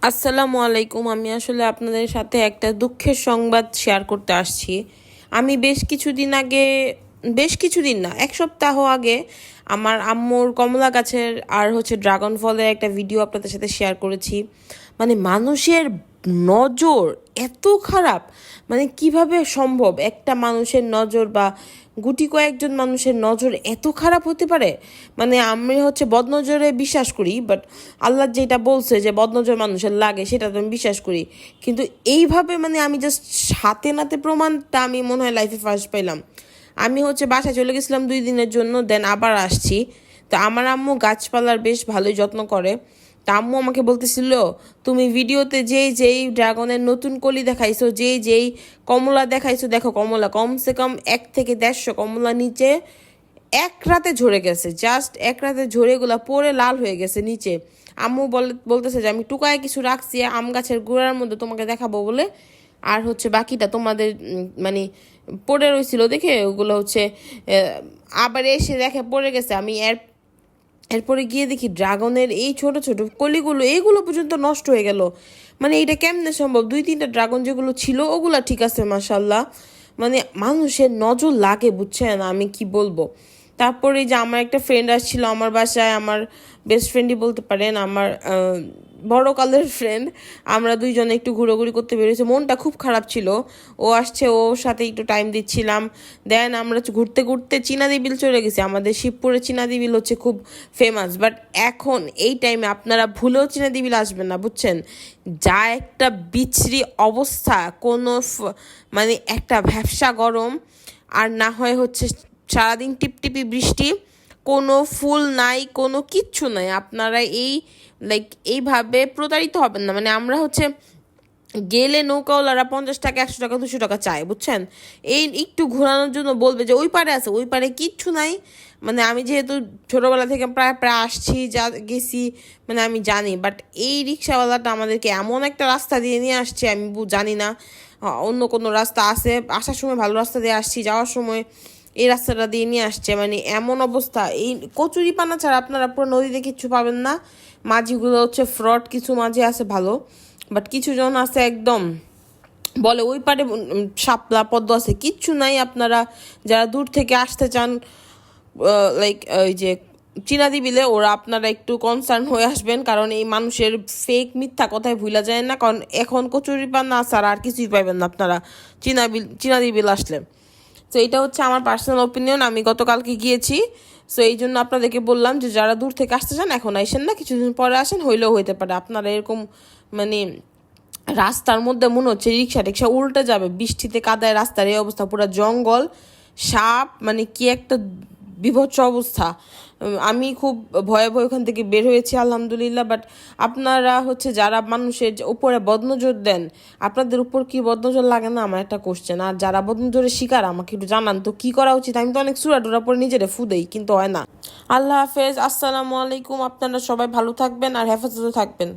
আসসালামু আলাইকুম। আমি আসলে আপনাদের সাথে একটা দুঃখের সংবাদ শেয়ার করতে আসছি। আমি বেশ কিছুদিন না, এক সপ্তাহ আগে আমার আম্মুর কমলা গাছের আর ড্রাগন ফলের একটা ভিডিও আপনাদের সাথে শেয়ার করেছি। মানে মানুষের নজর এত খারাপ, মানে কিভাবে সম্ভব একটা মানুষের নজর বা গুটি কয়েকজন মানুষের নজর এত খারাপ হতে পারে। মানে আমি বদনজরে বিশ্বাস করি, বাট আল্লাহ যেটা বলছে যে বদনজর মানুষের লাগে সেটা তো আমি বিশ্বাস করি, কিন্তু এইভাবে মানে আমি জাস্ট হাতে নাতে প্রমাণটা আমি মনে হয় লাইফে ফার্স্ট পাইলাম। আমি বাসায় চলে গেছিলাম 2 দিনের জন্য, দেন আবার আসছি। তো আমার আম্মু গাছপালার বেশ ভালোই যত্ন করে। তা আম্মু আমাকে বলতেছিল, তুমি ভিডিওতে যেই ড্রাগনের নতুন কলি দেখাইছো, যেই কমলা দেখাইছো, দেখো কমলা কমসে কম 1 থেকে 150 কমলা নিচে এক রাতে ঝরে গেছে। জাস্ট এক রাতে ঝরে এগুলা পরে লাল হয়ে গেছে নিচে। আম্মু বলতেছে যে আমি টুকায় কিছু রাখছি আম গাছের গোড়ার মধ্যে তোমাকে দেখাবো বলে, আর বাকিটা তোমাদের মানে পড়ে রয়েছিল দেখে ওগুলো আবার এসে দেখে পড়ে গেছে। আমি এরপরে গিয়ে দেখি ড্রাগনের এই ছোট ছোট কলিগুলো এইগুলো পর্যন্ত নষ্ট হয়ে গেল। মানে এটা কেমনে সম্ভব? 2-3টা ড্রাগন যেগুলো ছিল ওগুলা ঠিক আছে মাশাল্লাহ। মানে মানুষের নজর লাগে, বুঝছেন আমি কি বলবো। তারপরে যে আমার একটা ফ্রেন্ড আসছিল আমার বাসায়, আমার বেস্ট ফ্রেন্ডই বলতে পারেন, আমার বড় কালের ফ্রেন্ড। আমরা দুইজনে একটু ঘোরাঘুরি করতে বেরিয়েছি, মনটা খুব খারাপ ছিল। ও আসছে, ওর সাথে একটু টাইম দিচ্ছিলাম। দেন আমরা ঘুরতে ঘুরতে চীনাদি বিল চলে গেছি। আমাদের শিবপুরে চীনাদি বিল খুব ফেমাস, বাট এখন এই টাইমে আপনারা ভুলেও চীনাদি বিল আসবেন না, বুঝছেন। যা একটা বিচ্ছিরি অবস্থা, কোনো মানে একটা ভ্যাপসা গরম, আর না হয় সারাদিন টিপটিপি বৃষ্টি, কোনো ফুল নাই, কোনো কিচ্ছু নাই। আপনারা এইভাবে প্রতারিত হবেন না। মানে আমরা গেলে নৌকাওয়ালারা 50 টাকা 100 টাকা 200 টাকা চায়, বুঝছেন। এই একটু ঘোরানোর জন্য বলবে যে ওই পারে আছে, ওই পারে কিচ্ছু নাই। মানে আমি যেহেতু ছোটোবেলা থেকে প্রায় প্রায় আসছি, গেছি, মানে আমি জানি। বাট এই রিক্সাওয়ালাটা আমাদেরকে এমন একটা রাস্তা দিয়ে নিয়ে আসছে, আমি জানি না অন্য কোনো রাস্তা আছে। আসার সময় ভালো রাস্তা দিয়ে আসছি, যাওয়ার সময় এই রাস্তাটা দিয়ে নিয়ে আসছে। মানে এমন অবস্থা, এই কচুরি পানা ছাড়া আপনারা পুরো নদীতে কিচ্ছু পাবেন না। মাঝিগুলো ফ্রড, কিছু মাঝি আছে ভালো, বাট কিছু জন আছে একদম বলে ওই পারে শাপলা পদ্ম আছে, কিচ্ছু নাই। আপনারা যারা দূর থেকে আসতে চান ওই যে চীনাদি বিলে, ওরা আপনারা একটু কনসার্ন হয়ে আসবেন, কারণ এই মানুষের ফেক মিথ্যা কথায় ভুলা যায় না। কারণ এখন কচুরি পানা ছাড়া আর কিছুই পাইবেন না আপনারা চীনাদি বিল আসলে। তো এটা আমার পার্সোনাল ওপিনিয়ন। আমি গতকালকে গিয়েছি, সো এই জন্য আপনাদেরকে বললাম যে যারা দূর থেকে আসতে চান এখন আইসেন না, কিছুদিন পরে আসেন, হইলেও হইতে পারে আপনারা এরকম মানে রাস্তার মধ্যে মনে হচ্ছে রিক্সা টিক্সা উল্টে যাবে। বৃষ্টিতে কাদায় রাস্তার এই অবস্থা, পুরো জঙ্গল, সাপ, মানে কি একটা বিভৎস অবস্থা। আমি খুব ভয়ে ভয়ে ওখান থেকে বের হয়েছি আলহামদুলিল্লাহ। বাট আপনারা যারা মানুষের উপরে বদনজর দেন, আপনাদের উপর কি বদনজর লাগে না আমার একটা কোশ্চেন। আর যারা বদনজরের শিকার আমাকে একটু জানান তো কি করা উচিত। আমি তো অনেক সুরা টুরা পরে নিজেরে ফুদেই, কিন্তু হয় না। আল্লাহ হাফেজ, আসসালামু আলাইকুম। আপনারা সবাই ভালো থাকবেন আর হেফাজতে থাকবেন।